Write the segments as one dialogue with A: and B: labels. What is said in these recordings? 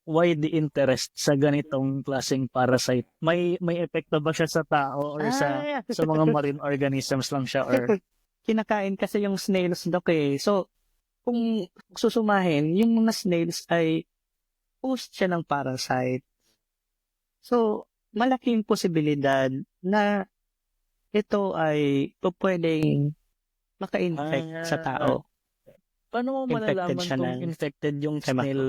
A: why the interest sa ganitong klaseng parasite? May epekto ba siya sa tao or sa mga marine organisms lang siya or
B: Kinakain kasi yung snails, Dok, eh. So, kung susumahin, yung mga snails ay host siya ng parasite. So, malaking posibilidad na ito ay pwedeng maka-infect sa tao.
A: paano mo
B: Infected
A: malalaman
B: siya
A: kung
B: ng
A: infected yung
B: Trematodes.
A: snail?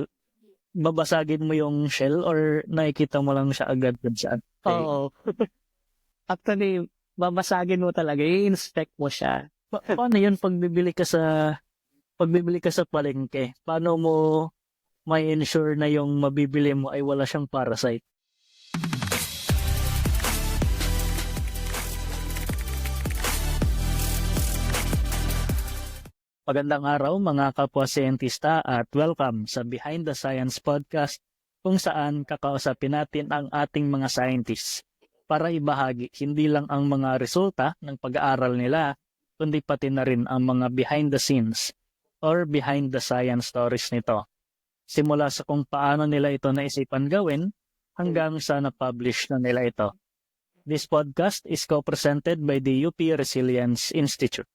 A: Babasagin mo yung shell or nakikita mo lang siya agad dun sa
B: Oo. Actually, babasagin mo talaga, i-inspect mo siya.
A: paano yun pagbibili ka sa palengke? Paano mo may ensure na yung mabibili mo ay wala siyang parasite? Magandang araw mga kapwa-siyentista at welcome sa Behind the Science Podcast kung saan kakausapin natin ang ating mga scientists para ibahagi hindi lang ang mga resulta ng pag-aaral nila kundi pati na rin ang mga behind the scenes or behind the science stories nito. Simula sa kung paano nila ito naisipan gawin hanggang sa na-publish na nila ito. This podcast is co-presented by the UP Resilience Institute.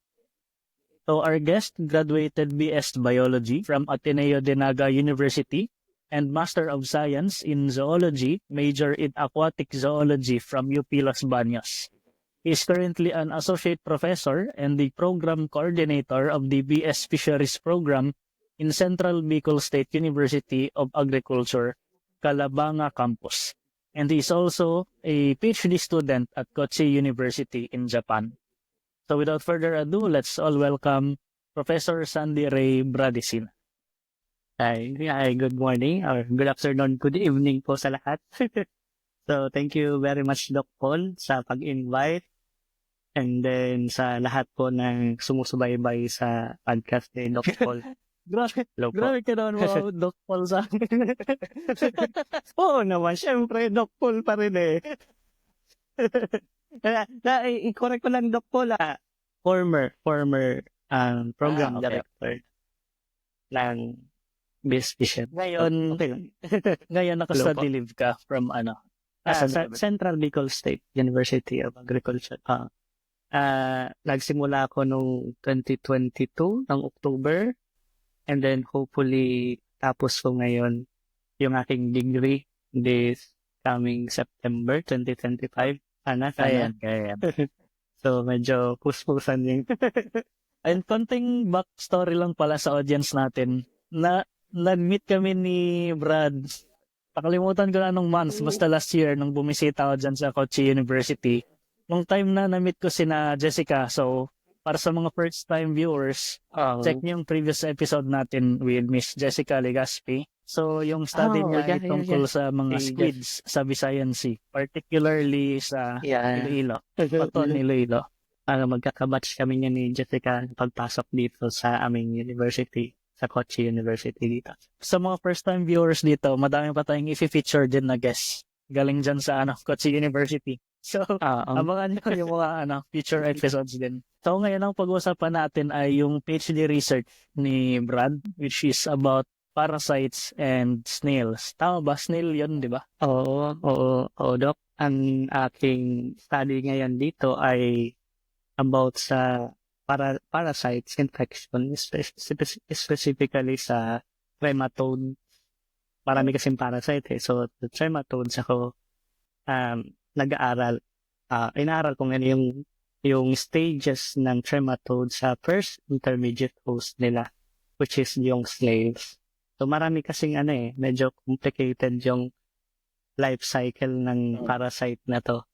A: So our guest graduated BS Biology from Ateneo de Naga University and Master of Science in Zoology, major in Aquatic Zoology from UP Los Baños. He is currently an Associate Professor and the Program Coordinator of the BS Fisheries Program in Central Bicol State University of Agriculture, Calabanga Campus. And he is also a PhD student at Kochi University in Japan. So without further ado, let's all welcome Professor Sandy Ray Bradicina.
B: Hi, good morning or good afternoon, good evening po sa lahat. So, thank you very much, Doc Paul, sa pag-invite. And then sa lahat po ng sumusubaybay sa podcast ni Doc Paul.
A: Grabe ka naman mo, Doc Paul sa akin.
B: Oo naman, syempre, Doc Paul pa rin eh. I-correct ko lang, Doc Paul, former program
A: okay.
B: director ng BS Fisher.
A: Ngayon,
B: Okay lang.
A: ngayon naka-study leave ka from ano?
B: Sa Central Bicol State University of Agriculture. Nagsimula ako noong 2022 ng October, and then hopefully tapos ko ngayon yung aking degree this coming September 2025. Sana.
A: Kaya.
B: So, medyo puspusan din.
A: And konting backstory lang pala sa audience natin na nag-meet kami ni Brad. Pakalimutan ko na anong months, basta last year nung bumisita ako dyan sa Kochi University. Nung time na na-meet ko sina Jessica, so para sa mga first-time viewers, check niyo yung previous episode natin with Miss Jessica Legaspi. So, yung study niya ay tungkol sa mga squids sa Visayan Sea, particularly sa Iloilo. Paton, Iloilo.
B: Magkakabatch kami niya ni Jessica pagpasok dito sa aming university, sa Kochi University dito.
A: Sa mga first-time viewers dito, madami pa tayong i-feature din na guest. Galing dyan sa Kochi University. So, abangan nyo yung mga future episodes din. So, ngayon ang pag-uusapan natin ay yung PhD research ni Brad, which is about parasites and snails. Tama ba? Snail yun, di ba?
B: Oo, Doc. Ang aking study ngayon dito ay about sa parasites infection, specifically sa trematode. Marami kasing parasite eh. So, the trematodes ako nag-aaral. Inaaral ko ngayon yung stages ng trematode sa first intermediate host nila, which is yung snails. So, marami kasing medyo complicated yung life cycle ng parasite na to.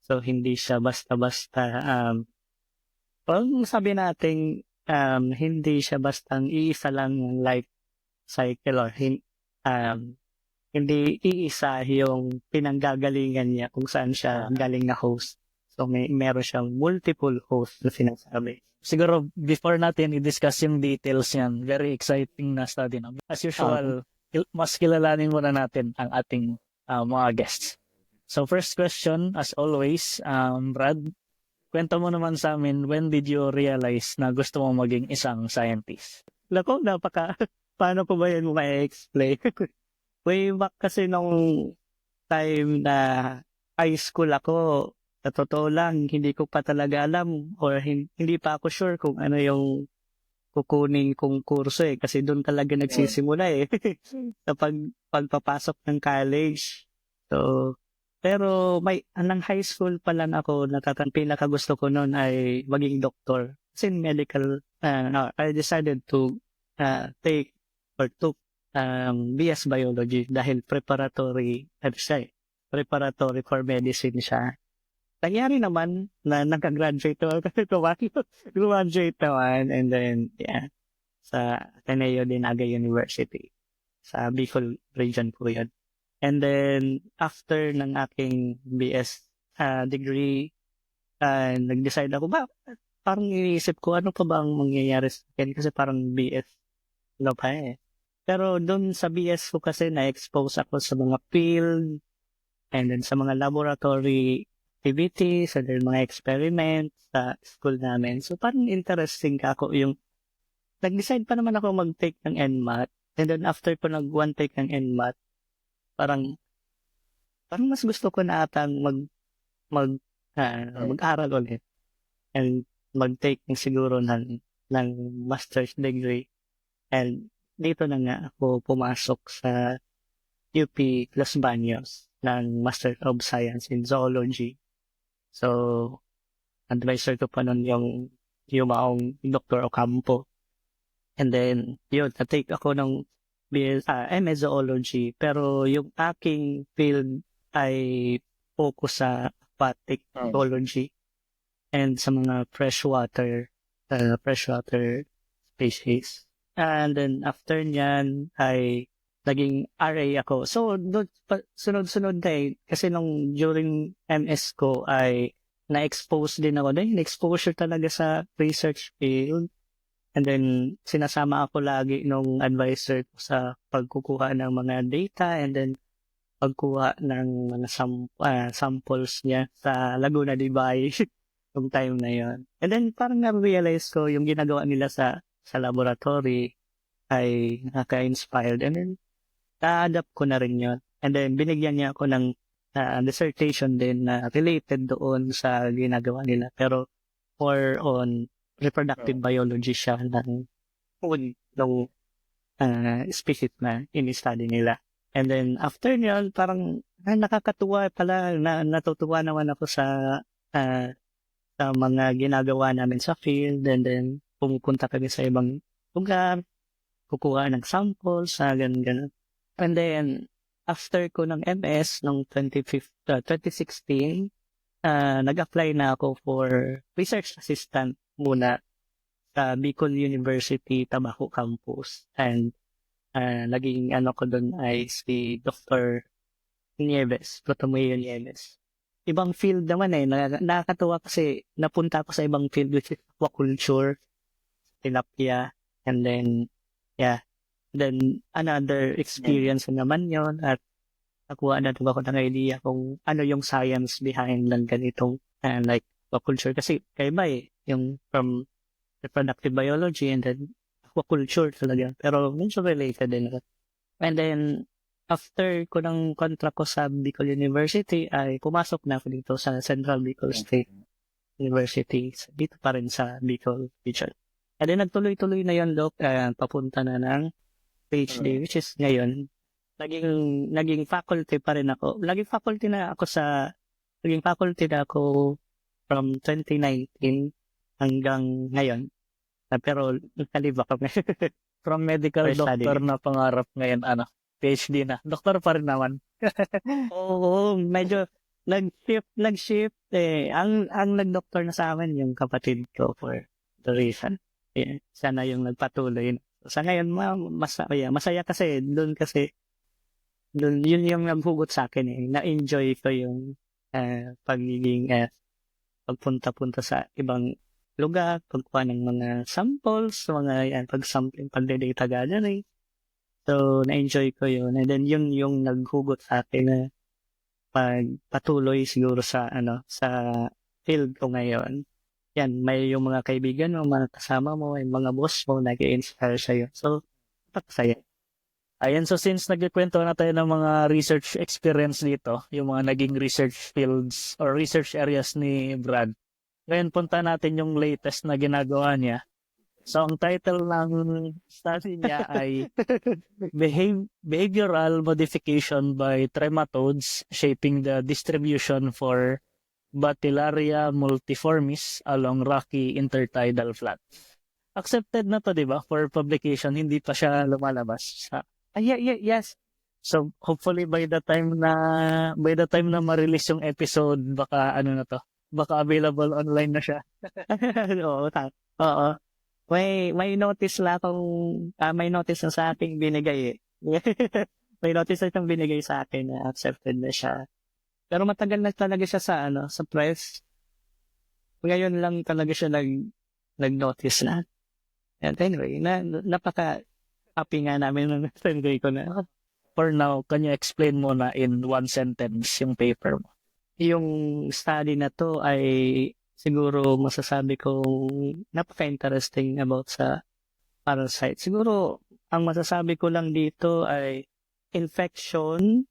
B: So, hindi siya basta-basta, pag sabi natin, hindi siya bastang iisa lang yung life cycle or hindi iisa yung pinanggagalingan niya kung saan siya galing na host. So, meron siyang multiple host na sinasabi.
A: Siguro, before natin i-discuss yung details yan, very exciting na study. No? As usual, mas kilalanin muna natin ang ating mga guests. So, first question, as always, Brad, kwento mo naman sa amin, when did you realize na gusto mo maging isang scientist?
B: Paano po ba yan mo ma-explain? way back kasi nung time na high school ako, sa totoo lang, hindi ko pa talaga alam or hindi pa ako sure kung ano yung kukunin kong kurso kasi doon talaga nagsisimula sa pagpapasok ng college. So, pero anang high school pa lang ako, pinaka gusto ko noon ay maging doktor. Kasi medical, no, I decided to take or took BS Biology dahil preparatory, preparatory for medicine siya. Nangyari naman na nagka-graduate naman kasi graduate naman and then sa Ateneo de Naga University sa Bicol region po yun. And then after ng aking BS degree, nag-decide ako parang iniisip ko ano pa ba ang mangyayari sa akin kasi parang BS ano pa Pero doon sa BS ko kasi na-expose ako sa mga field and then sa mga laboratory activities and then mga experiments sa school namin. So parang interesting ka ako yung nag-decide pa naman ako mag-take ng NMAT and then after ko one take ng NMAT, parang mas gusto ko na atang mag-aral ulit and mag-take ng siguro ng master's degree and dito na nga ako pumasok sa UP Los Baños ng Master of Science in Zoology. So, advisor ko pa nun yung maong Dr. Ocampo. And then, yun, na-take ako ng MS Zoology. Pero yung aking field ay focus sa aquatic ecology and sa mga freshwater species. And then, after nyan, ay naging RA ako. So, sunod-sunod na kasi nung during MS ko ay na-expose din ako din. Exposure talaga sa research field. And then, sinasama ako lagi nung advisor ko sa pagkukuha ng mga data and then pagkuha ng mga samples niya sa Laguna de Bay yung time na yon. And then, parang na-realize ko yung ginagawa nila sa laboratory ay nakaka-inspired. And then, na-adapt ko na rin yun. And then, binigyan niya ako ng dissertation din na related doon sa ginagawa nila. Pero, more on reproductive biology siya ng species na in-study nila. And then, after yun, parang nakakatuwa pala, natutuwa naman ako sa mga ginagawa namin sa field. And then, pumupunta kami sa ibang lugar, kukuha ng samples, ganun. And then, after ko ng MS noong 2016, nag-apply na ako for research assistant muna sa Bicol University Tabaco Campus. And naging ko doon ay si Dr. Nieves, Protomeo Nieves. Ibang field naman nakakatuwa kasi napunta ako sa ibang field which is aquaculture, tilapia, and then, then another experience naman yon at nakuha na ako ng idea kung ano yung science behind ng ganitong like aquaculture kasi kaiba yung from reproductive biology and then aquaculture talaga pero medyo related din. And then after ko ng contract ko sa Bicol University ay pumasok na ako dito sa Central Bicol State University dito pa rin sa Bicol region. And then nagtuloy-tuloy na yon papunta na ng PhD which is ngayon naging faculty pa rin ako. Naging faculty na ako from 2019 hanggang ngayon. Pero nakaliba kami.
A: From medical doctor na pangarap ngayon, PhD na. Doktor pa rin naman.
B: Oo, medyo nag-shift Ang nag-doctor na sa amin yung kapatid ko for the reason. Siya na yung nagpatuloy. Sa ngayon, masaya kasi doon yun yung naghugot sa akin na-enjoy ko yung pagiging pagpunta-punta sa ibang lugar, pagkuha ng mga samples, pag-sampling, pag-data gathering. So, na-enjoy ko yun. And then yun yung naghugot sa akin na pagpatuloy siguro sa field ko ngayon. Yan, may yung mga kaibigan mo, mga kasama mo, yung mga boss mo, nag-i-inspire sa'yo. So, napakasaya.
A: Ayan, so since nagkikwento na tayo ng mga research experience dito, yung mga naging research fields or research areas ni Brad, ngayon punta natin yung latest na ginagawa niya. So ang title ng study niya ay Behavioral Modification by Trematodes Shaping the Distribution for Batillaria multiformis along rocky intertidal flat. Accepted na to, di ba? For publication, hindi pa siya lumalabas.
B: Yes.
A: So hopefully by the time na ma-release yung episode, baka ano na to, baka available online na siya.
B: Oo, oo. May notice na may notice na sa akin binigay eh. May notice na siyang binigay sa akin na accepted na siya. Pero matagal na talaga siya sa press. Ngayon lang talaga siya nag-notice na. And anyway, napaka-happy nga namin nung nag-enjoy ko na.
A: For now, can you explain mo na in one sentence yung paper mo?
B: Yung study na to ay siguro masasabi kong napaka-interesting about sa parasite. Siguro, ang masasabi ko lang dito ay infection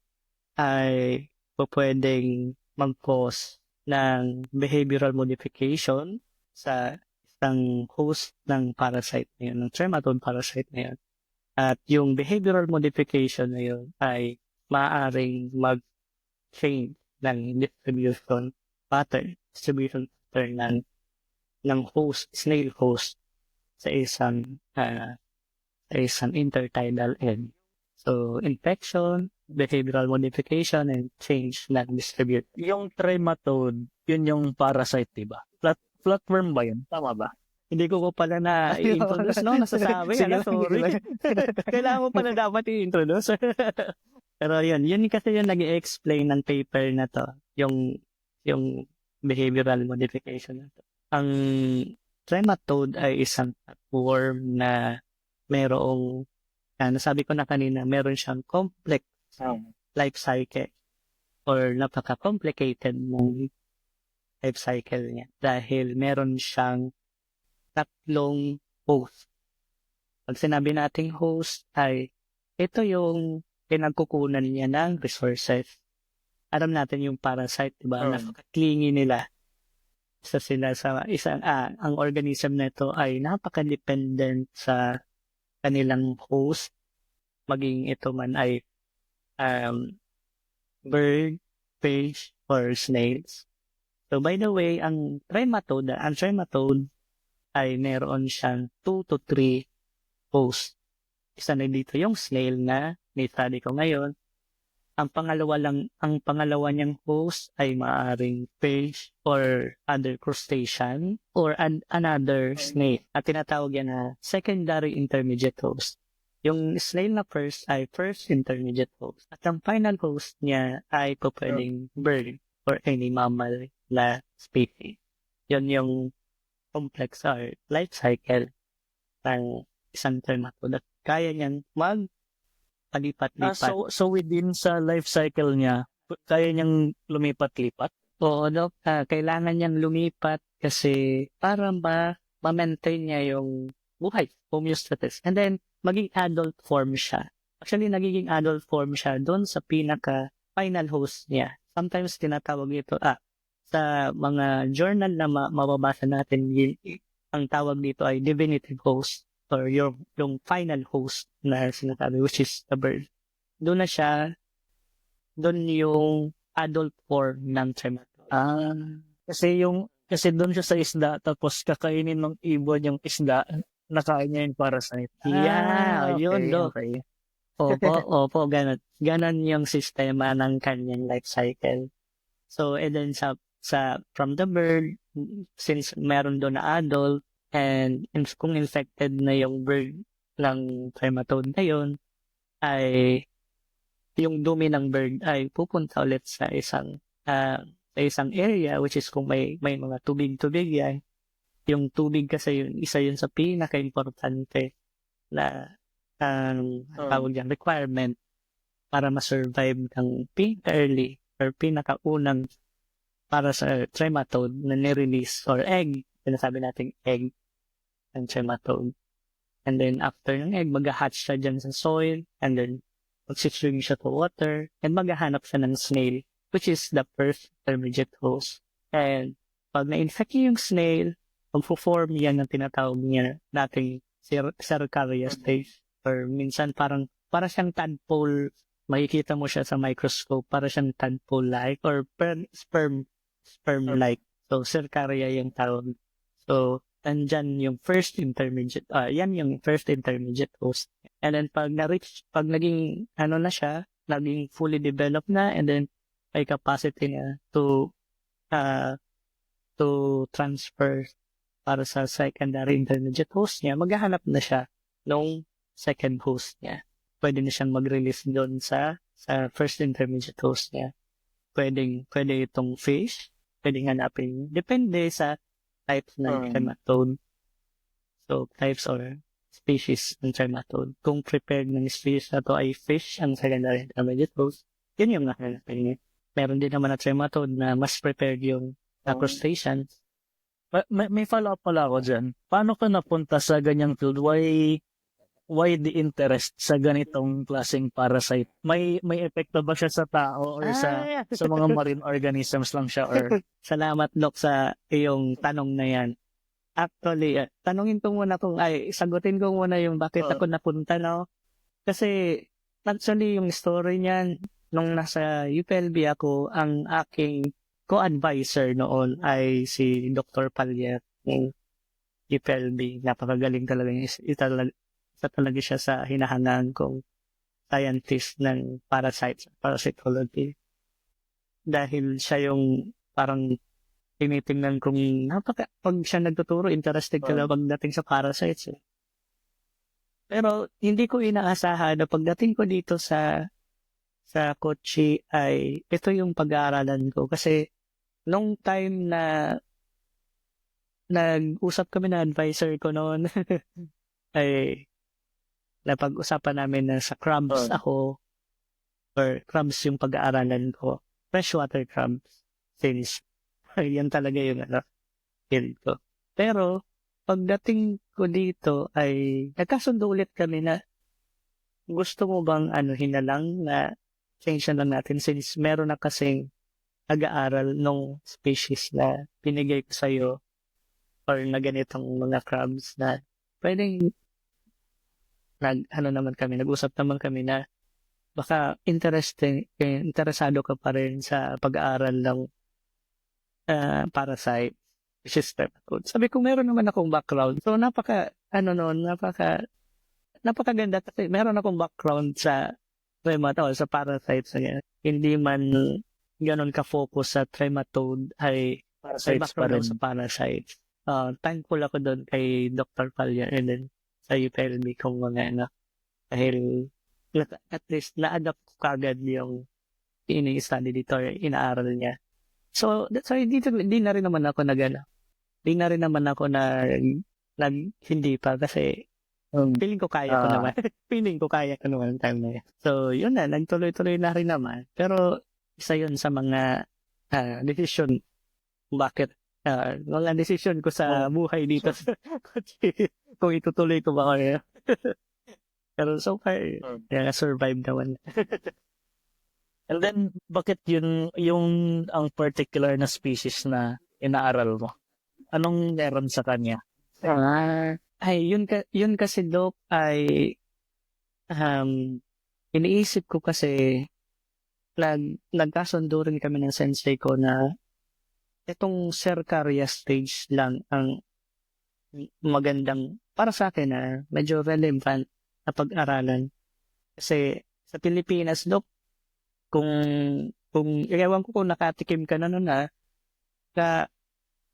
B: ay pwedeng mag-cause ng behavioral modification sa isang host ng parasite na yun, ng trematode parasite na yun. At yung behavioral modification na yun ay maaaring mag-change ng distribution pattern ng host, snail host sa isang intertidal end. So, infection, behavioral modification, and change ng distribute.
A: Yung trematode, yun yung parasite, diba? Flatworm ba yun? Tama ba?
B: Hindi ko pala na i-introduce, no? Nasasabi, sorry. Kailangan mo pala dapat i-introduce. Pero yun kasi yung nag-explain ng paper na to, yung behavioral modification na to. Ang trematode ay isang worm na merong, nasabi ko na kanina, meron siyang complex life cycle or napaka-complicated ng life cycle niya dahil meron siyang tatlong host. Pag sinabi nating host ay ito yung pinagkukunan niya ng resources. Alam natin yung parasite, diba? Napaka-clingy nila. Ang organism na ito ay napaka-dependent sa kanilang host. Maging ito man ay bird, fish, or snails. So by the way, ang trematode ay meron siyang 2 to 3 hosts. Isa na dito yung snail na ni-study ko ngayon. Ang pangalawa niyang host ay maaring fish or other crustacean or another snail. At tinatawag yan na secondary intermediate host. Yung snail na first ay first intermediate host. At ang final host niya ay pwedeng bird or any mammal na species. Yun yung complex or life cycle ng isang trematode. Kaya niyang palipat-lipat.
A: So within sa life cycle niya, kaya niyang lumipat-lipat?
B: Oo, Doc. Kailangan niyang lumipat kasi para ma-maintain niya yung buhay, homeostasis. And then, maging adult form siya. Actually, nagiging adult form siya doon sa pinaka-final host niya. Sometimes tinatawag ito, sa mga journal na mababasa natin, ang tawag dito ay definitive host or yung final host na sinasabi, which is the bird. Doon yung adult form ng trematode.
A: Kasi doon siya sa isda, tapos kakainin ng ibon yung isda, nakain niya yung parasite.
B: Yun,
A: okay.
B: Opo, ganon yung sistema ng kanyang life cycle. So, and then from the bird, since meron doon na adult, and kung infected na yung bird ng trematode na yun, ay yung dumi ng bird ay pupunta ulit sa isang area, which is kung may mga tubig yan. Yung tubig kasi isa yun sa pinaka-importante na tawag yan, requirement para ma-survive ng pinaka-early or pinaka-unang para sa trematode na nirelease or egg, sinasabi nating egg ng trematode. And then after ng egg, mag-hatch siya dyan sa soil. And then magsiswim siya to water. And maghahanap siya ng snail, which is the first intermediate host. And pag na-infect niya yung snail, magpo-form yan ng tinatawag niya nating cercaria stage. Or minsan para siyang tadpole. Makikita mo siya sa microscope, para siyang tadpole-like or sperm-like. So, cercaria yung tawag. So, nandyan yung first intermediate, yan yung first intermediate host. And then, pag naging, na siya, naging fully developed na, and then, may capacity na to transfer para sa secondary intermediate host niya, maghahanap na siya ng second host niya. Pwede na siyang mag-release doon sa first intermediate host niya. Pwede itong fish, pwedeng hanapin. Depende sa types ng trematode. So, types or species ng trematode. Kung prepared ng species na to ay fish, ang secondary intermediate host, yun yung nahanapin niya. Meron din naman na trematode na mas prepared yung crustaceans.
A: May follow-up pala ako dyan. Paano ka napunta sa ganyang field? Why the interest sa ganitong klaseng parasite? May epekto ba siya sa tao or sa mga marine organisms lang siya? Or
B: Salamat, Doc, sa iyong tanong na yan. Actually, sagutin ko muna yung bakit ako napunta, no? Kasi, actually, yung story niyan, nung nasa UPLB ako, ang aking co-advisor noon ay si Dr. Pallier ng UPLB. Napakagaling talaga isa talaga siya sa hinahangaan kong scientist ng parasitology. Dahil siya yung parang tinitingnan kong pag siya nagtuturo, interested ka na pagdating sa parasites. Pero hindi ko inaasahan na pagdating ko dito sa Kochi ay ito yung pag-aaralan ko. Kasi nung time na nag-usap kami na advisor ko noon, ay napag-usapan namin na sa crabs ako, or crabs yung pag-aaralan ko, freshwater crabs, since yan talaga yung field ko. Pero, pagdating ko dito ay nagkasundo ulit kami na gusto mo bang hinalang na change na lang natin since meron na kasing nag-aaral nung species na pinigay ko sa'yo or na ganitong mga crabs na pwedeng nag-usap naman kami na baka interesado ka pa rin sa pag-aaral ng parasite, which is trematode. Sabi ko, meron naman akong background. So, napakaganda kasi meron akong background sa trematode, sa parasites. Hindi man ganun ka-focus sa trematode, ay may background sa parasites. Thankful ako doon kay Dr. Pallier and then sa UPLB kung mga dahil at least na-adapt ko kagad yung ini-study dito or inaaral niya. So, that's why hindi na rin naman ako hindi pa kasi feeling ko kaya ko naman. Feeling ko kaya ko naman time na yan. So, yun na, nagtuloy-tuloy na rin naman. Pero, isa yun sa mga decision bakit mga decision ko sa buhay dito kung itutuloy ko ba kaya. Pero so far, survive naman.
A: And then, bakit yung ang particular na species na inaaral mo? Anong meron sa kanya?
B: Ay, yun kasi, Doc, ay iniisip ko kasi nagkasundo rin kami ng sensei ko na itong cercaria stage lang ang magandang para sa akin na medyo relevant na pag-aralan. Kasi sa Pilipinas, Doc, kung ewan ko kung nakatikim ka na nun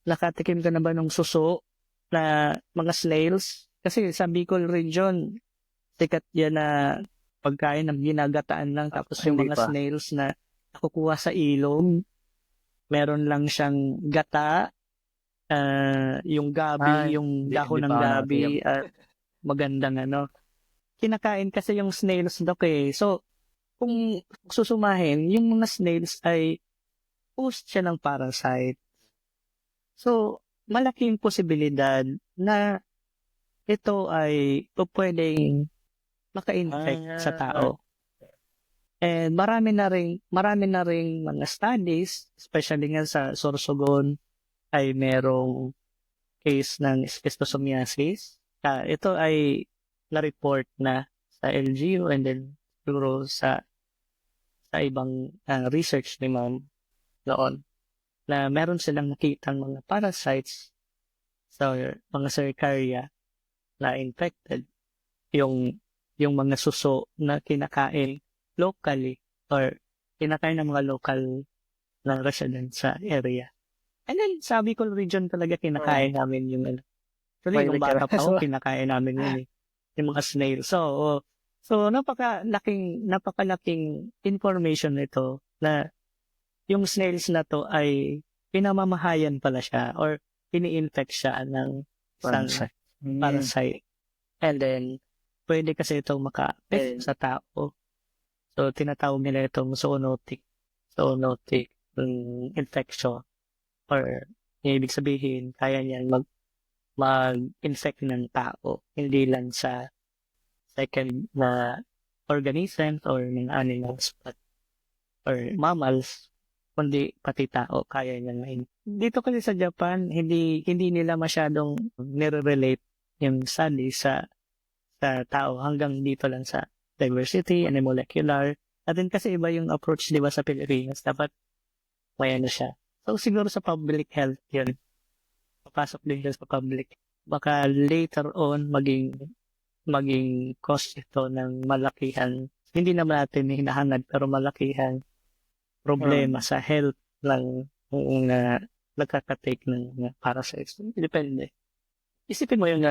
B: nakatikim ka na ba ng suso na mga snails? Kasi sa Bicol region, sikat yan na pagkain ng ginagataan lang tapos yung mga snails na nakukuha sa ilog, meron lang siyang gata, yung gabi, yung dahon ng gabi, magandang kinakain kasi yung snails, Doc, eh. So, kung susumahin, yung mga snails ay host siya ng parasite. So, malaking posibilidad na ito ay pwedeng maka-infect sa tao. And marami na ring mga studies, especially nga sa Sorsogon, ay merong case ng schistosomiasis. Ito ay na-report na sa LGU and then siguro sa ibang research ni ma'am noon na meron silang nakitang mga parasites sa mga cercaria na infected. Yung mga suso na kinakain locally or kinakain ng mga local na resident sa area. And then, sabi ko region talaga kinakain namin yung actually, nung bata pa ako, kinakain namin yun yung mga snails. So napakalaking information nito na yung snails na to ay pinamamahayan pala siya or ini-infect siya ng isang parasite. And then, pwede kasi itong maka-affect sa tao. So, tinatawag nila itong zoonotic infection. Or, ibig sabihin, kaya niyan mag-infect ng tao. Hindi lang sa second na organisms or ng animals or mammals, kundi pati tao kaya niyan. Dito kasi sa Japan, hindi nila masyadong nire-relate yung study sa tao hanggang dito lang sa diversity and molecular. At din kasi iba yung approach, di ba, sa Pilipinas. Dapat may siya. So, siguro sa public health yun. Papasok din sa public. Baka later on, maging cause ito ng malakihan. Hindi naman natin hinahangad, pero malakihan problema sa health ng nagkakatake ng parasites. Depende. Isipin mo yung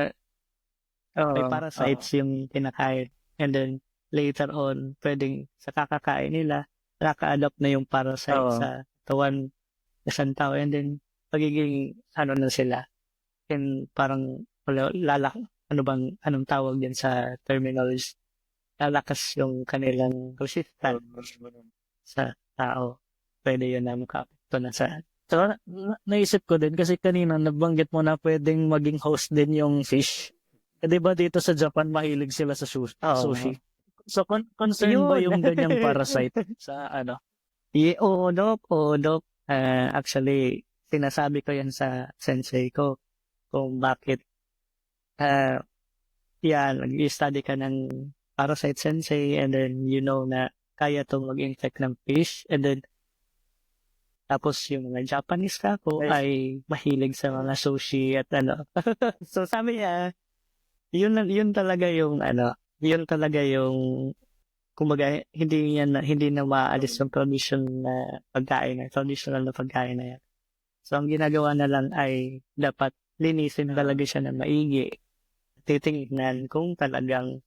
B: may parasites yung kinakain. And then, later on, pwedeng sa kakakain nila, nakaka-adapt na yung parasite sa katawan ng isang tao. And then, pagiging, na sila. And parang, anong tawag din sa terminology? Lalakas yung kanilang resistance sa tao. Pwede yun na makaapekto na sa.
A: So, naisip ko din kasi kanina nabanggit mo na pwedeng maging host din yung fish. Di ba dito sa Japan mahilig sila sa sushi? So, concern ba yung ganyang parasite sa
B: Oo, Doc. Actually, sinasabi ko yan sa sensei ko kung bakit nag-study ka ng parasite sensei and then na kaya itong mag-infect ng fish and then tapos yung mga Japanese kako ay mahilig sa mga sushi at So sabi niya, yun talaga yung kumbaga hindi na maalis yung traditional na pagkain na yan. So ang ginagawa na lang ay dapat linisin talaga siya ng maigi. Titingnan kung talagang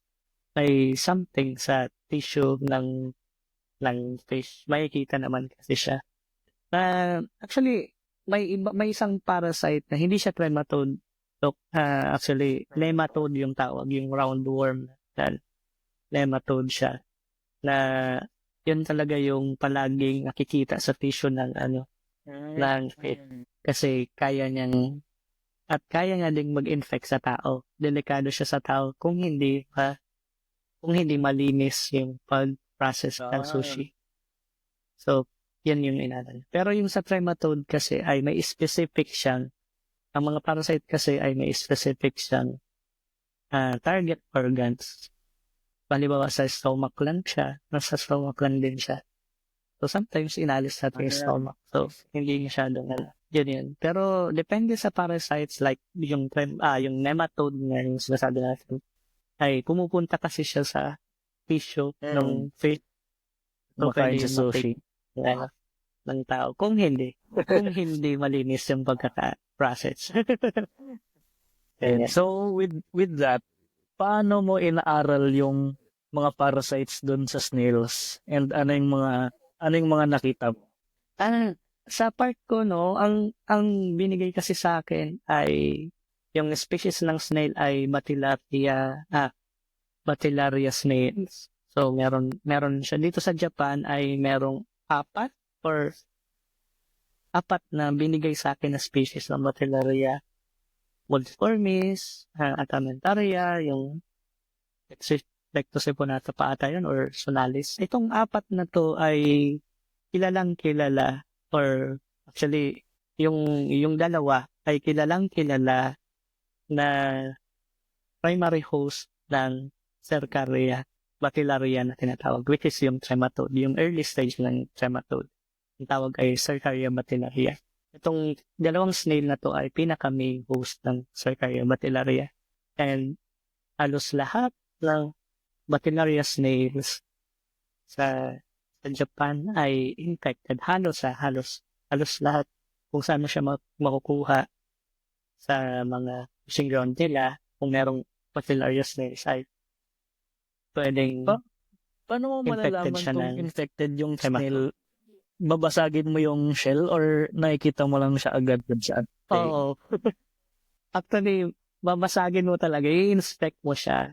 B: may something sa tissue ng fish. Makikita naman kasi siya. Actually, may isang parasite na hindi siya trematode. Actually, nematode yung tawag, yung roundworm. Nematode siya. Na yun talaga yung palaging nakikita sa tissue ng fish. Kasi kaya nga ding mag-infect sa tao. Delikado siya sa tao kung hindi malinis yung pag-process ng sushi. So, yan yung inanan. Pero yung sa trematode kasi ay may specific siyang, ang mga parasite kasi ay may specific siyang target organs. Halimbawa sa stomach lang siya, nasa stomach lang din siya. So, sometimes inalis natin yung stomach. So, hindi masyadong yun. Pero, depende sa parasites like yung nematode na yung sinasabi natin, ay pumupunta kasi siya sa tissue ng fish. So,
A: makain sa sushi.
B: Ng tao. Kung hindi malinis yung pagkaka-process.
A: So, with that, paano mo inaaral yung mga parasites doon sa snails? And ano yung mga nakita mo?
B: Sa part ko, ang binigay kasi sa akin ay yung species ng snail ay Batilaria snails. So, meron siya. Dito sa Japan ay merong apat na binigay sa akin na species ng Batilaria multiformis, atamentaria, yung Lectoseponata pa ata yun, or Sonalis. Itong apat na to ay kilalang kilala, or actually, yung dalawa ay kilalang kilala na primary host ng Cercaria bacteria na tinatawag, which is yung trematode, yung early stage ng trematode. Ang tawag ay Cercaria bacteria. Itong dalawang snail na to ay pinaka-main host ng Cercaria bacteria. And halos lahat ng bacteria snails sa Japan ay infected. Halos lahat kung saan mo siya makukuha sa mga fishing ground nila, kung merong bacteria snails ay pwedeng
A: Paano mo
B: infected
A: malalaman
B: siya
A: kung
B: ng
A: infected yung
B: trematode.
A: snail? Babasagin mo yung shell or nakikita mo lang siya agad dun sa
B: Oo. Actually, babasagin mo talaga. I-inspect mo siya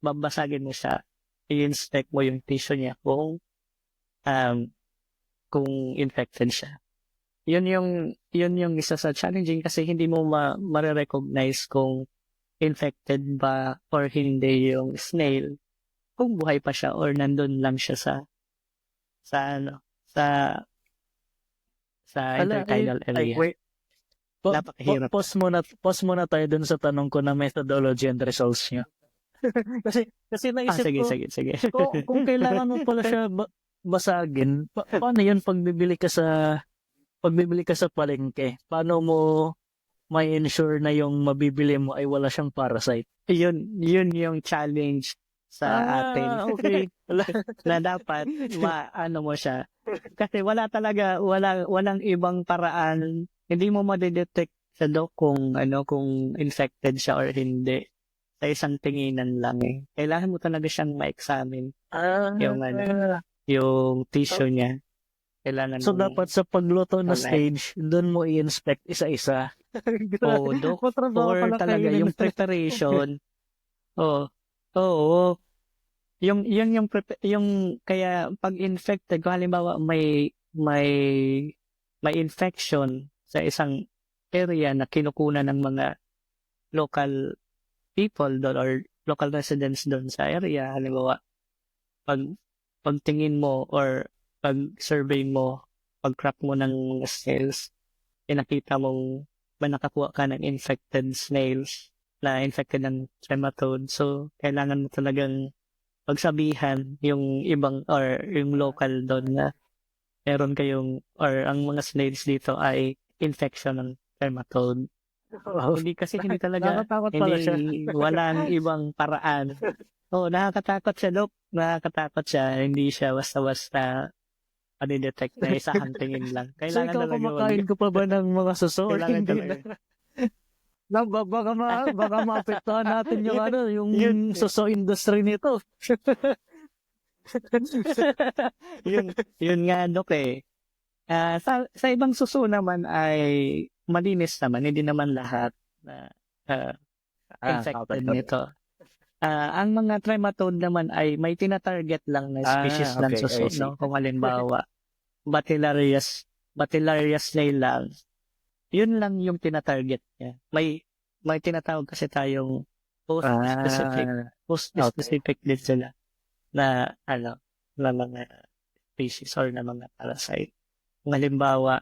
B: babasagin mo siya. I-inspect mo yung tissue niya kung infected siya. Yun yung isa sa challenging kasi hindi mo ma-recognize kung infected ba or hindi yung snail, kung buhay pa siya or nandun lang siya sa intertidal area.
A: wait.
B: Napakahirap.
A: Pause muna tayo dun sa tanong ko na methodology and results niya. kasi naisip
B: Sige,
A: ko,
B: sige.
A: kung kailangan mo pala siya basagin, paano yun pagbibili ka sa palengke? Paano mo may ensure na yung mabibili mo ay wala siyang parasite?
B: Yun yung challenge sa atin.
A: Okay.
B: Na dapat mo siya. Kasi walang ibang paraan. Hindi mo ma-detect sa kung infected siya or hindi. Sa isang tinginan lang eh. Kailangan mo talaga siyang ma-examine yung tissue niya. Kailangan
A: So dapat sa pagluto na
B: Correct.
A: stage, doon mo i-inspect isa-isa.
B: Dok.
A: Matrabaho
B: Or
A: pala
B: talaga
A: kainin.
B: yung preparation. Oo. Yung kaya pag infected, kung halimbawa may infection sa isang area na kinukunan ng mga local people doon or local residents doon sa area, halimbawa pagtingin mo or pag-survey mo, pag-crack mo ng snails, nakita mong may nakakuha ka ng infected snails na infected ng trematode. So, kailangan mo talagang pagsabihan yung ibang or yung local doon na meron kayong or ang mga snails dito ay infection ng trematode.
A: Wow.
B: Hindi talaga,
A: Nakakatakot pala siya.
B: walang ibang paraan. Nakakatakot siya, Dok. Nakakatakot siya. Hindi siya basta-basta detect na isang tingin lang.
A: So
B: Kailangan
A: ikaw
B: talaga
A: kumakain ko pa ba ng mga suso or
B: kailangan
A: hindi
B: talaga.
A: na? Baka maapektuhan natin yung yung
B: Yun.
A: suso industry nito.
B: yun nga, Dok eh. Sa ibang suso naman ay malinis naman. Hindi naman lahat na infected nito. Ang mga trematode naman ay may tina-target lang na species ng
A: Okay,
B: suso,
A: I see.
B: no? Kung halimbawa, Bacillarius snail lang, yun lang yung tina-target niya. May tinatawag kasi tayong host-specific din sila na mga species or na mga parasite. Kung halimbawa,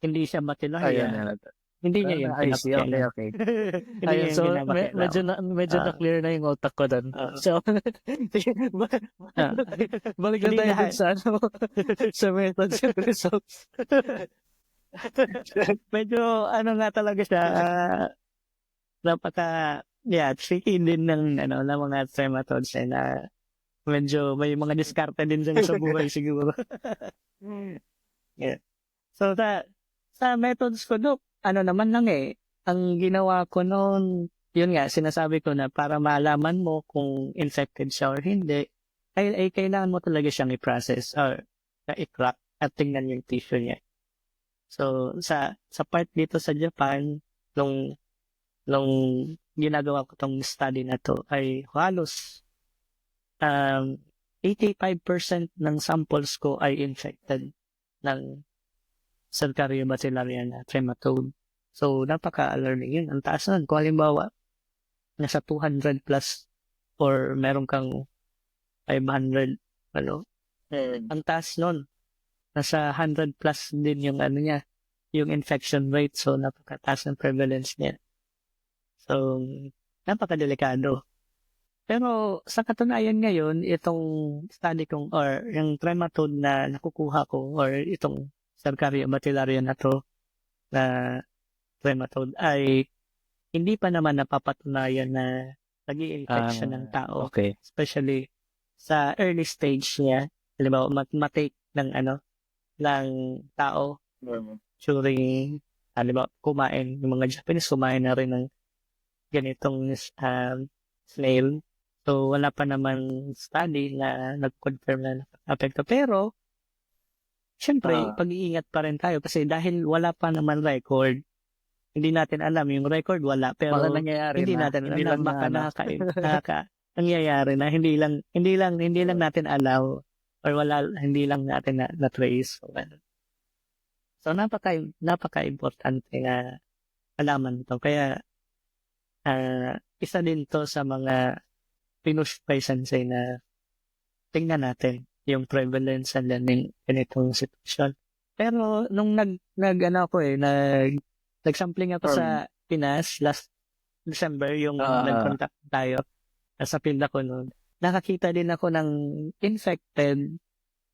B: hindi siya Bacillaria, hindi niya yun
A: I see. Okay.
B: Hindi niya
A: Ayun,
B: yun
A: so
B: kinakailangan.
A: medyo na clear na yung utak ko doon. So balik na
B: Hindi
A: tayo dun
B: lahat.
A: sa methods and results.
B: Medyo nga talaga siya, tricky din ng mga trematodes na medyo may mga diskarte din dyan sa buhay siguro. Yeah. So sa methods ko, Dok, naman lang ang ginawa ko noon, yun nga, sinasabi ko na para malaman mo kung infected siya or hindi, ay kailangan mo talaga siyang i-process or i-crack at tingnan yung tissue niya. So, sa part dito sa Japan, nung ginagawa ko tong study na to, ay halos 85% ng samples ko ay infected ng Cercaria bacillariana trematode. So, napaka-alarming yun. Ang taas nun. Kung halimbawa, nasa 200 plus or meron kang 500, ang taas nun. Nasa 100 plus din yung niya, yung infection rate. So, napakataas ng prevalence niya. So, napakadelikado. Pero sa katunayan ngayon, itong study kong or yung trematode na nakukuha ko or itong Cercaria bacteria na to na trematode ay hindi pa naman napapatunayan na nag-i-infect siya ng tao.
A: Okay.
B: Especially sa early stage niya. Halimbawa, matake ng ng tao during, halimbawa, kumain. Yung mga Japanese kumain na rin ng ganitong snail. So, wala pa naman study na nag-confirm na nakaka-apekto. Pero, syempre, pag-iingat pa rin tayo kasi dahil wala pa naman record, hindi natin alam. Yung record wala, pero
A: Baka nangyayari
B: hindi
A: na.
B: natin
A: Hindi
B: alam.
A: lang
B: Baka
A: na,
B: nangyayari na hindi lang natin allow or hindi lang natin na-trace. So, napaka-importante na alaman ito. Kaya, isa din to sa mga pinush by Sensei na tingnan natin yung prevalence and then yung ganitong sitwasyon. Pero nung nag-sampling ako sa Pinas last December, yung nag-contact tayo sa field ako noon, nakakita din ako ng infected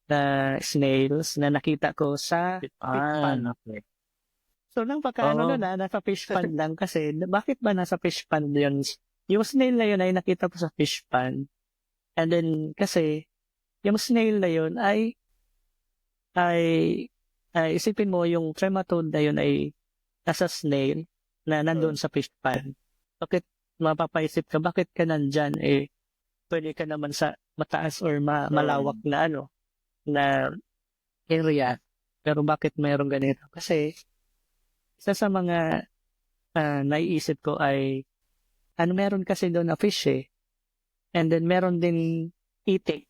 B: na snails na nakita ko sa fish pond.
A: Okay.
B: So, nasa fish pond lang kasi, bakit ba nasa fish pond yun? Yung snail na yun ay nakita ko sa fish pond. And then, kasi, yung snail na yun ay isipin mo, yung trematode na yun ay nasa snail na nandun sa fish pond. Bakit mapapaisip ka, bakit ka nandyan? Pwede ka naman sa mataas or malawak na na area. Pero bakit mayroong ganito? Kasi, isa sa mga naiisip ko ay meron kasi doon na fish and then meron din itik.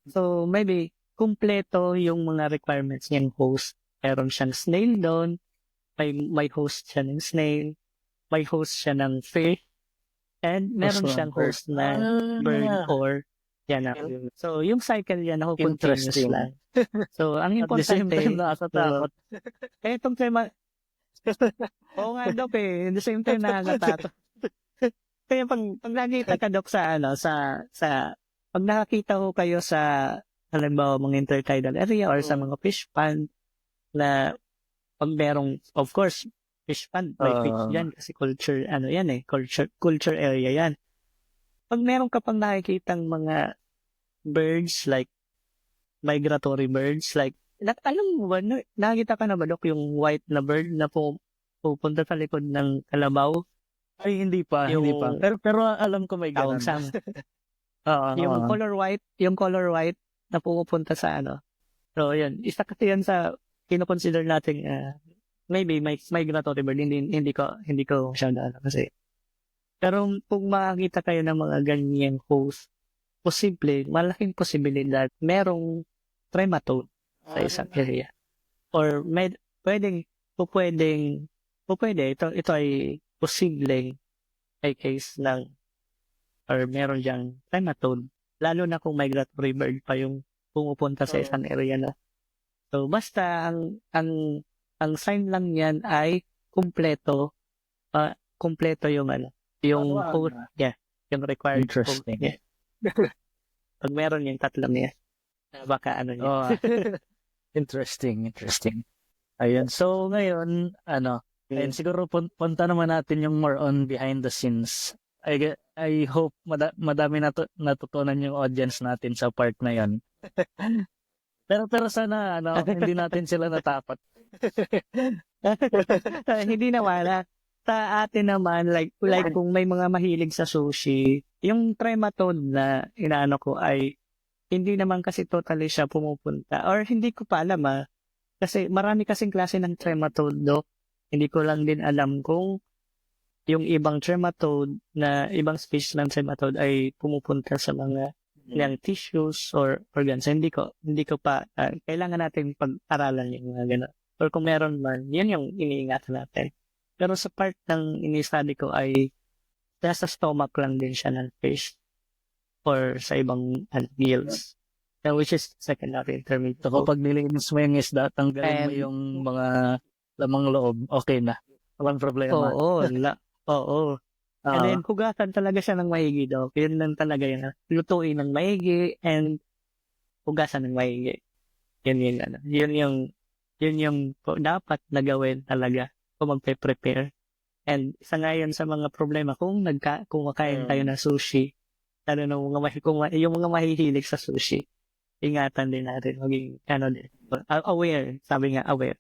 B: So maybe kumpleto yung mga requirements niyang host. Meron siyang snail doon, may host siya ng snail, may host siya ng fish, and meron siyang host na bird or so yung cycle yan ako continuous lang. So ang
A: At the same
B: importante,
A: time, nakakatakot.
B: itong oo nga, Dok, at the same time, nakakatakot. Kaya pag nakita ka, Dok, pag nakakita ko kayo sa, halimbawa, mga intertidal area or sa mga fish pond, na pag merong, of course, fish pond, may fish yan, kasi culture area yan. Pag meron ka pang nakikitang mga birds, like, migratory birds, like, alam mo ba, nakita ka na ba, Dok, yung white na bird na pupunta sa likod ng kalabaw?
A: Ay, hindi pa. Pero alam ko may ganun.
B: Yung color white na pumupunta sa So, yun. Isa kasi yan sa kino-consider natin maybe migratory bird. Hindi ko masyado kasi. Pero kung makakita kayo ng mga ganyang host, malaking posibilidad merong trematode sa isang area. Or pwede, ito ay posibleng ay case ng or meron diyang trematode, lalo na kung migratory bird pa yung pumupunta sa isang area na. So, basta ang sign lang yan ay kumpleto yung code, yung required code.
A: Interesting.
B: Yeah. Pag meron yung tatlong niya, baka niya.
A: Interesting. Ayun. So, ngayon, ayun, siguro punta naman natin yung more on behind the scenes. I hope madami natutunan yung audience natin sa part na yon. pero sana hindi natin sila natakot.
B: Hindi naman. Sa atin naman, like kung may mga mahilig sa sushi, yung trematode na inaano ko ay hindi naman kasi totally siya pumupunta. Or hindi ko pa alam kasi marami kasing klase ng trematode, Dok. Hindi ko lang din alam kung yung ibang species ng trematode ay pumupunta sa mga tissues or organs. Hindi ko pa, kailangan natin pag-aralan yung mga gano'n. or kung meron man, yun yung iniingatan natin. Pero sa part ng ini-study ko ay nasa stomach lang din siya ng fish or sa ibang gills. Which is secondary intermediate.
A: So kapag nilinis mo yung isda, tanggalin mo
B: And-
A: yung mga lamang loob, okay na. Walang problema.
B: Oo. And then, hugasan talaga siya ng maigi daw. Yun lang talaga yun. Lutuin ng maigi and hugasan ng maigi. Yun yung dapat na gawin talaga kung magpe-prepare. And isa nga yun sa mga problema kung kumakain tayo ng sushi, lalo na yung mga mahihilig sa sushi, ingatan din natin, maging din, aware, sabi nga aware.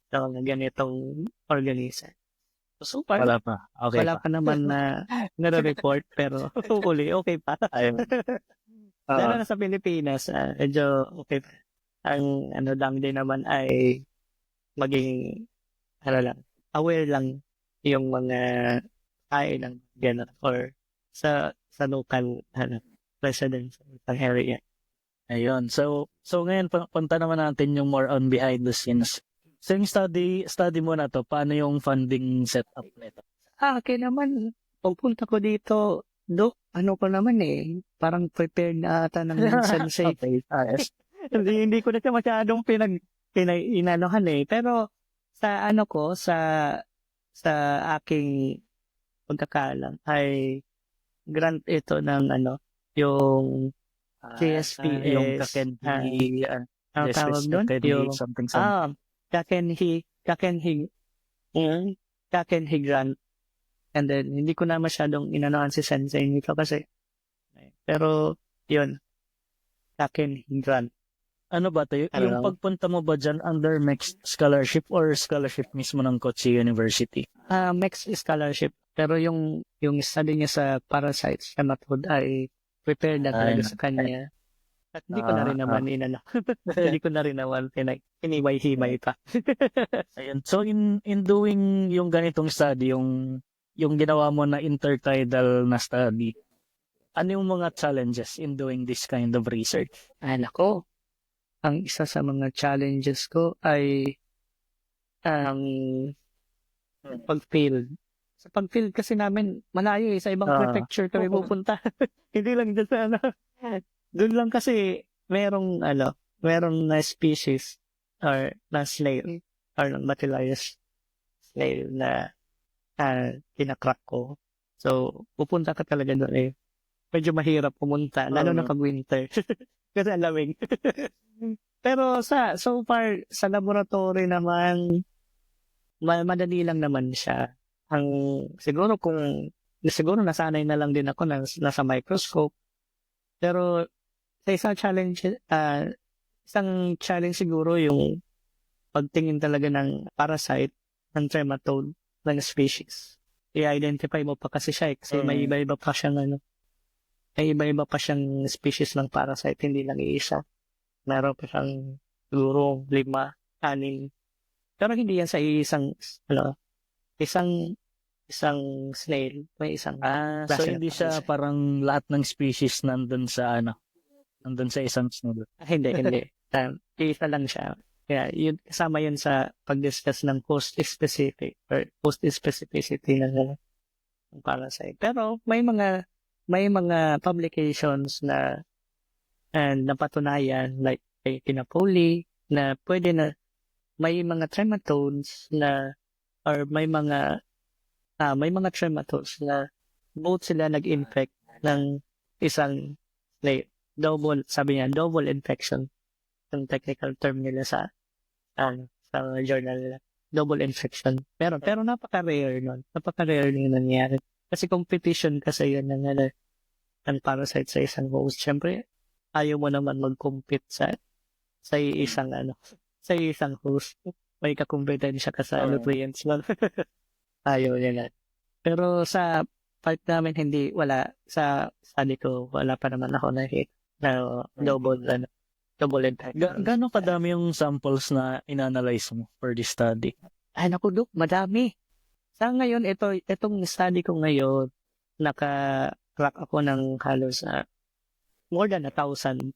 B: So, ganitong organism. So far,
A: Wala pa. Okay
B: wala pa naman na nare-report, pero hopefully, okay pa.
A: Ayun.
B: Lalo na sa Pilipinas, medyo okay pa. Ang lang din naman ay maging, aware lang yung mga kain ng gano'n or sa local residents ng area.
A: Ayun. So ngayon, punta naman natin yung more on behind the scenes. So yung study mo na to, paano yung funding setup nito?
B: Okay naman, pagpunta ko dito, ko naman parang prepared na ata ng sensei.
A: Okay. Yes.
B: hindi ko na siya masyadong inanohan pero sa sa aking pagkakalam ay grant ito ng yung CSPS,
A: yung Kakenhi,
B: ang tawag doon, yung
A: something.
B: Kakenhi grant. And then hindi ko na masyadong inanohan si sensei nito kasi pero yun, Kakenhi grant.
A: Ano ba to? Yung pagpunta mo ba dyan under mixed scholarship or scholarship mismo ng Kochi University?
B: Mixed scholarship. Pero yung study niya sa parasites sa method ay prepared na talaga sa kanya. At hindi ko na rin naman hindi ko na rin naman hiniway-himay pa.
A: Ayun. So in doing yung ganitong study, yung ginawa mo na intertidal na study, ano yung mga challenges in doing this kind of research?
B: Nako. Ang isa sa mga challenges ko ay ang pag-field. Sa pag-field kasi namin, malayo sa ibang prefecture kami pupunta. Hindi lang dyan sa doon lang kasi merong na species or na snail or Bacillus snail na kinakrack ko. So, pupunta ka talaga doon Medyo mahirap pumunta, lalo na pag winter. Kasi alamig. Pero so far, sa laboratory naman, madali lang naman siya. Siguro nasanay na lang din ako nasa microscope. Pero sa isang challenge siguro yung pagtingin talaga ng parasite, ng trematode, ng species. I-identify mo pa kasi siya kasi may iba-iba pa siyang species ng parasite, hindi lang iisa. Meron pa siyang siguro 5, 6. Pero hindi yan sa isang snail, may isang
A: so hindi siya parang lahat ng species nandun sa isang snail.
B: Hindi. Isa lang siya. Kaya yun, kasama yun sa pag-discuss ng host specificity ng parasite. Pero may mga publications na napatunayan like kay Pinapoli na pwede na may mga trematodes na or may mga trematodes na both sila nag-infect ng isang double infection. Yung technical term nila sa journal nila. Double infection. Pero napaka-rare nun. Napaka-rare yung nangyari. Kasi competition kasi yun ng parasite sa isang host. Siyempre, ayaw mo naman mag-compete sa isang host. May kakumpetensya ka sa nutrients mo. Ayaw niya. Pero sa part namin, wala. Sa study ko, wala pa naman ako na-hit na double impact.
A: Gano'ng kadami yung samples na inanalyze mo for this study?
B: Naku, Dok, madami. Sa ngayon, itong study ko ngayon, naka-crack ako ng halos more than 1,000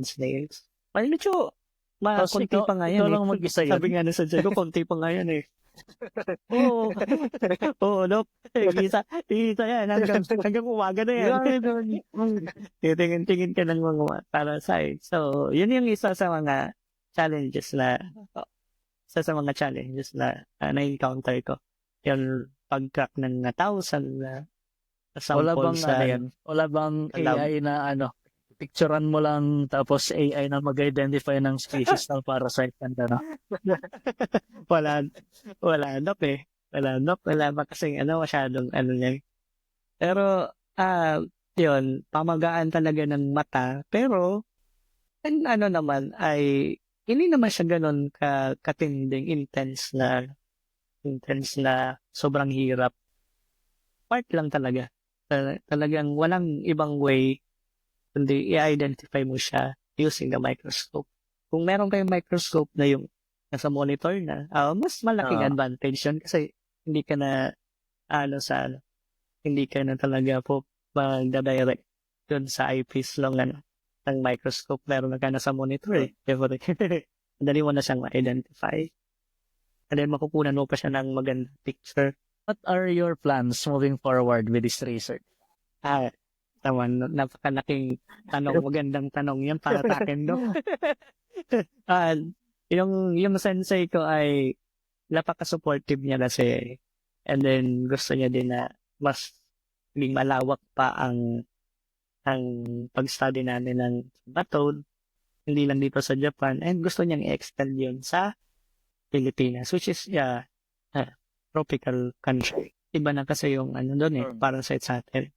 B: snails. Medyo
A: Tapos
B: konti
A: ikaw,
B: pa nga
A: ikaw
B: yan
A: lang mag-isa yun.
B: Sabi nga na sa ko, konti pa nga yan Oo. Oo, Dok. Kita yan. Hanggang umaga na yan. Titingin-tingin ka ng mga parasite. So, yun yung isa sa mga challenges na na-encounter ko. Yung pag-crack ng 1,000 na
A: Wala
B: sample
A: bang
B: sa
A: yan? Wala bang
B: lab.
A: AI na picturean mo lang tapos AI na mag-identify ng species ng parasite and
B: wala, Dok eh. Wala pa kasing masyadong niyan. Pero, yun, pamagaan talaga ng mata. Pero, naman ay, hindi naman siya ganun katinding, intense na sobrang hirap. Part lang talaga. Talagang walang ibang way kundi i-identify mo siya using the microscope. Kung meron kayong microscope na yung nasa monitor na, mas malaking advantage yun kasi hindi ka na hindi ka na talaga po mag-direct dun sa eyepiece lang ng microscope. Meron na ka na sa monitor eh. Madali mo na siyang ma-identify. And then makukunan mo pa siya ng magandang picture.
A: What are your plans moving forward with this research?
B: Napakalaking tanong. Magandang tanong yan para sa akin, Dok. Yung sensei ko ay napaka-supportive niya kasi and then gusto niya din na mas malawak pa ang pag-study namin ng batode, hindi lang dito sa Japan, and gusto niyang i-extend yun sa Pilipinas, which is tropical country. Iba na kasi yung doon parasite sa atin.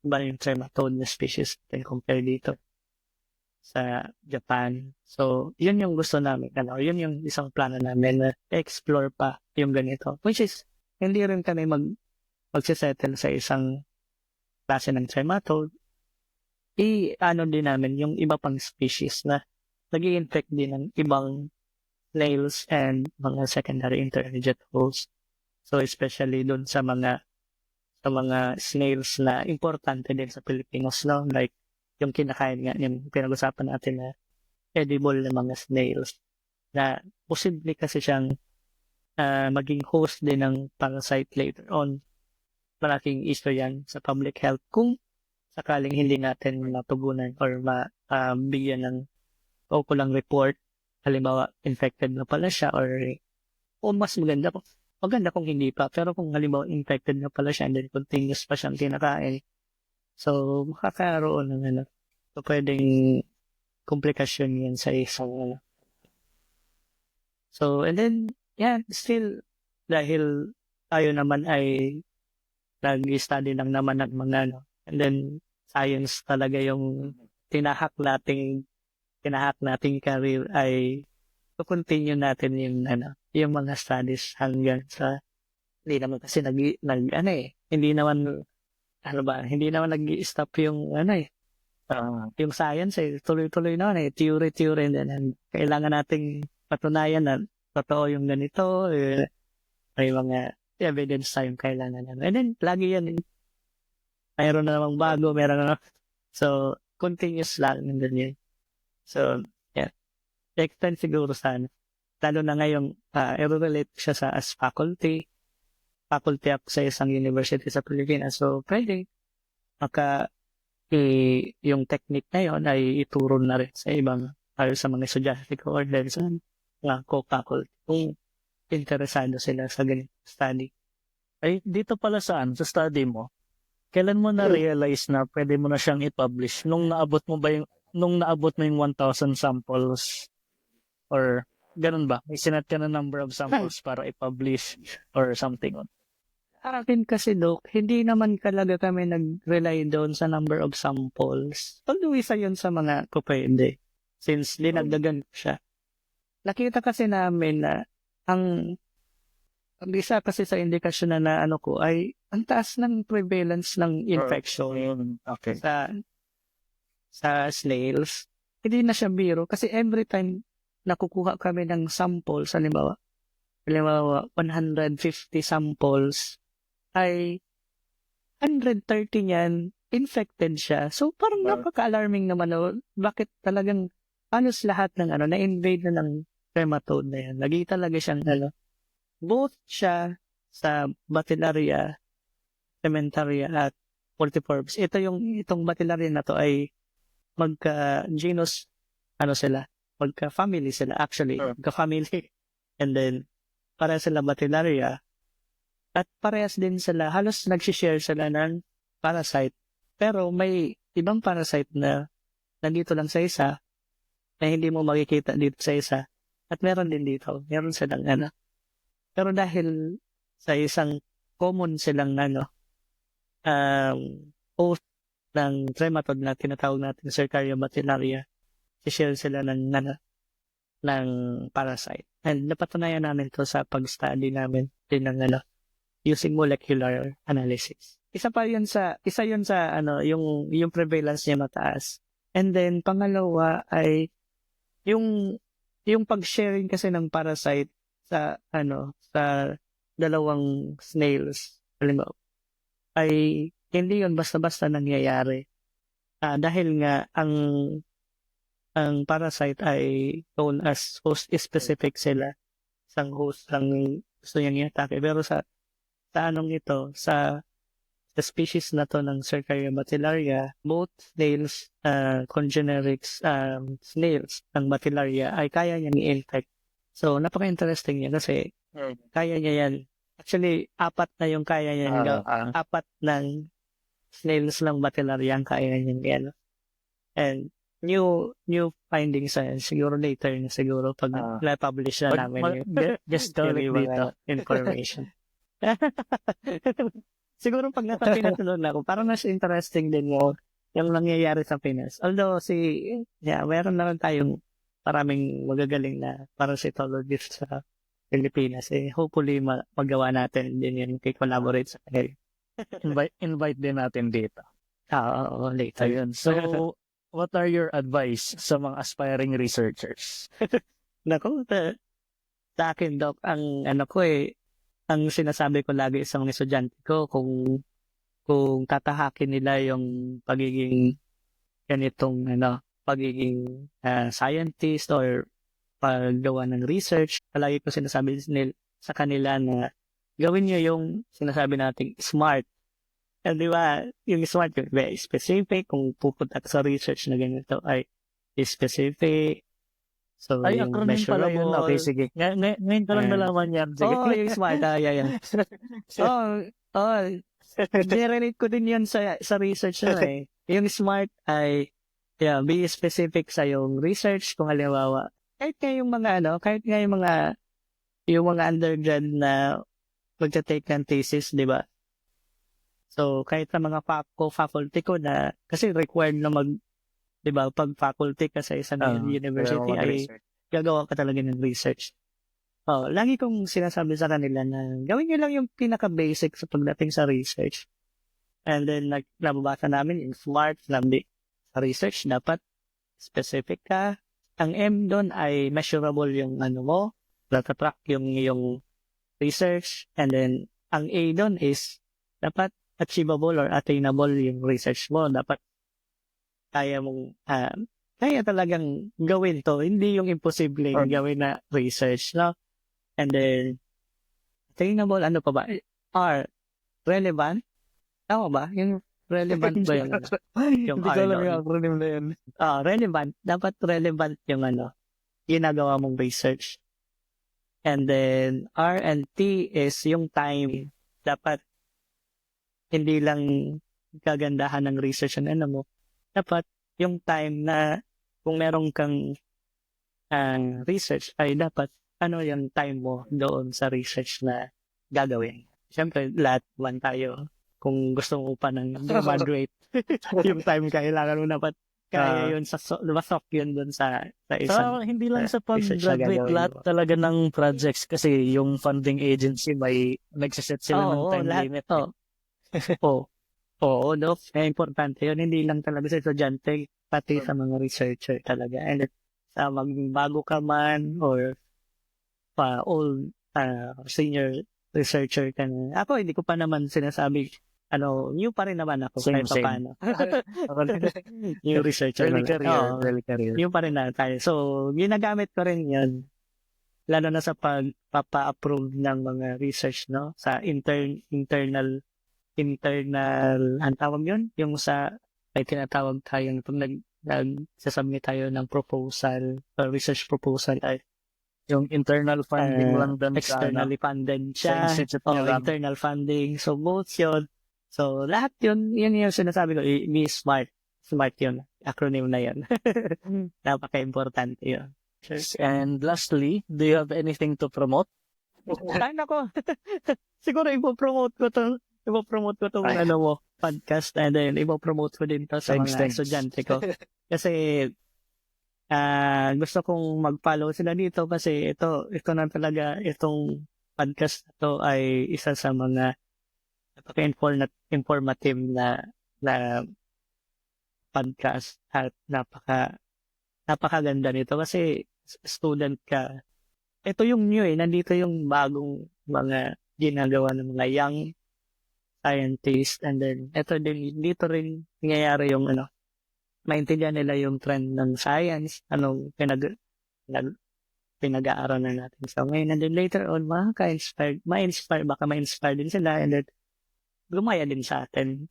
B: Iba yung trematode na species natin compare dito sa Japan. So, yun yung gusto namin. Yun yung isang plano namin na explore pa yung ganito. Which is, hindi rin kami magsisettle sa isang klase ng trematode. Din namin yung iba pang species na nag-i-infect din ng ibang snails and mga secondary intermediate hosts. So, especially dun sa mga snails na importante din sa Pilipinas, no? Like, yung kinakain nga, yung pinag-usapan natin na edible na mga snails na posible kasi siyang maging host din ng parasite later on. Malaking issue yan sa public health kung sakaling hindi natin matugunan or bigyan ng kulang report. Halimbawa, infected na pala siya or mas maganda kung hindi pa. Pero kung halimbawa infected na pala siya and then continuous pa siyang kinakain, so makakaroon ng so pwedeng komplikasyon yan sa isang So, and then, still, dahil tayo naman ay nag-study lang naman ng mga and then science talaga yung tinahak nating career ay to-continue natin yung mga studies hanggang sa hindi naman kasi hindi naman nag-stop yung yung science tuloy-tuloy naman theory and then kailangan nating patunayan na totoo yung ganito may mga evidence tayong kailangan naman. And then lagi yan mayroon na namang bago, so continuous lang and then yun. So extend siguro sana. Lalo na ngayong i-relate siya as faculty ako sa isang university sa Pilipinas. So, pwede yung technique na yun ay ituro na rin sa ibang sa mga estudyante ko or then sa mga co-faculty kung interesado sila sa ganito study.
A: Ay, dito pala sa study mo, kailan mo na-realize na pwede mo na siyang i-publish? Nung naabot mo yung 1,000 samples? Or ganun ba? May sinet ka na number of samples para i-publish or something?
B: Akin kasi, Dok, hindi naman talaga kami nag-rely doon sa number of samples. Although isa yun sa mga pwede. Since dinagdagan siya. Nakita kasi namin na ang isa kasi sa indikasyon na ko ay ang taas ng prevalence ng infection sa snails. Hindi na siya biro kasi every time nakukuha kami ng samples, halimbawa 150 samples, ay 130 niyan infected siya. So parang napaka-alarming naman bakit talagang halos lahat ng na-invade na ng trematode na yan. Lagi talaga siyang both siya sa Bacteria, Sementaria at Multiformes. Itong Bacteria na to ay magka-genus, sila, magka-family sila actually,
A: Sure.
B: magka-family. And then, parehas sila Bacteria at parehas din sila, halos nag-share sila ng parasite. Pero may ibang parasite na nandito lang sa isa na hindi mo makikita dito sa isa. At meron din dito. Meron silang Pero dahil sa isang common silang host ng trematode na tinatawag natin Cercaria bactellaria, share sila ng parasite. And napatunayan namin to sa pag-study namin din ng using molecular analysis. Isa yun sa yung prevalence niya mataas. And then pangalawa ay yung pag-sharing kasi ng parasite sa sa dalawang snails, alam mo, ay hindi yun basta-basta nangyayari. Dahil nga ang parasite ay known as host specific sila. Isang host lang gusto niyang i-atake. Pero sa species na to ng Cercaria bactellaria, both snails, congenerics snails ng bactellaria ay kaya niyang i-infect. So, napaka-interesting niya kasi kaya niya yan. Actually, 4 na yung kaya niya. 4 ng snails ng bactellaria ang kaya niya yan. And new findings siguro later na siguro pag na-publish na namin
A: Just call it dito.
B: Information. Siguro pag pinatulog na ako, parang mas interesting din yung nangyayari sa Pinas. Although meron naman tayong maraming magagaling na parasitologist sa Pilipinas. Hopefully magawa natin din yun collaborate sa kanila.
A: Invite din natin dito.
B: Oo, later.
A: Ayun. So, what are your advice sa mga aspiring researchers?
B: Naku, sa akin, Doc, ang ang sinasabi ko lagi sa mga estudyante ko, kung tatahakin nila yung pagiging ganitong pagiging scientist or paggawa ng research, palagi ko sinasabi sa kanila na gawin niyo yung sinasabi nating SMART. Di ba, yung SMART, very specific, kung pupunta sa research na ganito ay specific. So,
A: Ay,
B: yung
A: acronym pala yun.
B: measurable.
A: Okay, sige. Ngayon ko lang nalaman yan. Sige.
B: Yung SMART. Yeah. Generate ko din yun sa research na Yung SMART ay, be specific sa yung research. Kung halimbawa, kahit nga yung mga undergrad na magta-take ng thesis, di ba? So, kahit sa mga faculty ko na, kasi required na di ba, pag faculty ka sa isang university ay gagawa ka talaga ng research. Lagi kong sinasabi sa kanila na gawin nyo lang yung pinaka-basic sa pagdating sa research. And then, nababasa namin yung SMART, sa research, dapat specific ka. Ang M doon ay measurable yung mo, natatrack yung research. And then, ang A doon is dapat achievable or attainable yung research mo. Dapat kaya talagang gawin to. Hindi yung imposible gawin na research, no? And then, attainable, pa ba? R, relevant. Tama ba? Yung relevant ba yun? Yung
A: Hindi
B: R
A: ko alam
B: doon.
A: yung acronym na yun.
B: Relevant. Dapat relevant yung ginagawa mong research. And then, R and T is yung time. Dapat hindi lang kagandahan ng research ang mo. Dapat yung time na kung meron kang research ay dapat yung time mo doon sa research na gagawin. Siyempre, lahat man tayo kung gusto mo pa ng graduate, yung time kailangan mo dapat kaya yun masok yun doon sa isang
A: hindi lang sa
B: research na
A: pag-graduate,
B: gagawin
A: lahat
B: mo.
A: talaga ng projects kasi yung funding agency may nagsiset sila ng time limit.
B: Oo, no? Importante yun. Hindi lang talaga sa estudyante, pati sa mga researcher talaga. And sa magbago ka man or old senior researcher ka na. Ako, hindi ko pa naman sinasabi new pa rin naman ako
A: Same,
B: kahit
A: same.
B: paano. New researcher
A: Early
B: naman.
A: career,
B: Oo,
A: early career.
B: new pa rin na tayo. So, ginagamit ko rin yun, lalo na sa pagpapa-approve ng mga research, no? Sa internal, ang tawag yun? Yung sa, may tinatawag tayo, pag nagsasubmit tayo ng proposal, or research proposal, ay
A: Yung internal funding lang dun sa
B: externally funded siya,
A: institute
B: o
A: nyo lang.
B: internal funding. So, both yun. So, lahat yun yung sinasabi ko, be smart. Smart yun. Acronym na yun. Napaka-importante yun.
A: And lastly, do you have anything to promote?
B: Ay, nako. Siguro ipopromote ko tong
A: Ay.
B: podcast, and then ipopromote ko din to sa
A: Thanks,
B: mga
A: thanks.
B: estudyante ko. Kasi gusto kong mag-follow sila dito kasi ito na talaga, itong podcast na to ay isa sa mga napaka-informative na podcast, at napakaganda nito kasi student ka. Ito yung new nandito yung bagong mga ginagawa ng mga young scientists, and then dito rin nangyayari yung maintindihan nila yung trend ng science, anong pinag-aaralan natin. So ngayon, and then later on, ma-inspire din sila, and then gumaya din sa atin.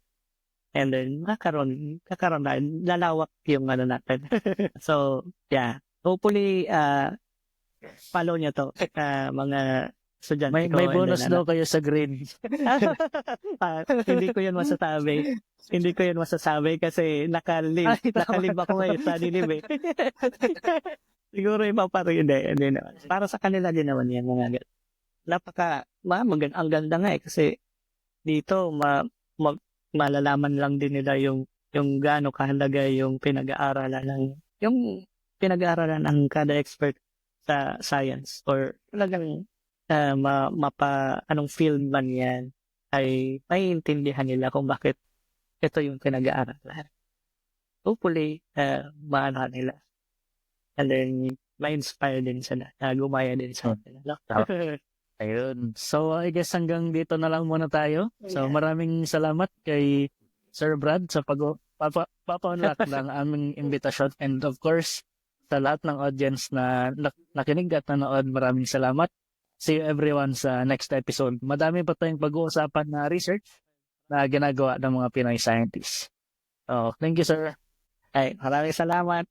B: And then, kakaroon na, lalawak yung natin. So, yeah. Hopefully, follow nyo to, mga estudyante ko.
A: May
B: and
A: bonus
B: then,
A: daw kayo sa grade.
B: Hindi ko yun masasabi kasi nakalib ako ngayon sa dilim eh. Siguro iba pa rin. Hindi naman. Para sa kanila din naman yan mga ang ganda nga kasi dito malalaman lang din nila yung gaano kahalaga yung pinag-aaralan ng kada expert sa science, or talagang anong field man yan, ay maiintindihan nila kung bakit ito yung pinag-aaralan. Hopefully, maano nila. And then, ma-inspire din sila. Gumaya din sa atin.
A: Ayun. So, I guess hanggang dito na lang muna tayo. So, maraming salamat kay Sir Brad sa papa-unlock ng aming invitation. And of course, sa lahat ng audience na nakinig at nanood, maraming salamat. See you everyone sa next episode. Madami pa tayong pag-uusapan na research na ginagawa ng mga Pinoy scientists. Oh, thank you, sir.
B: Ay, maraming salamat.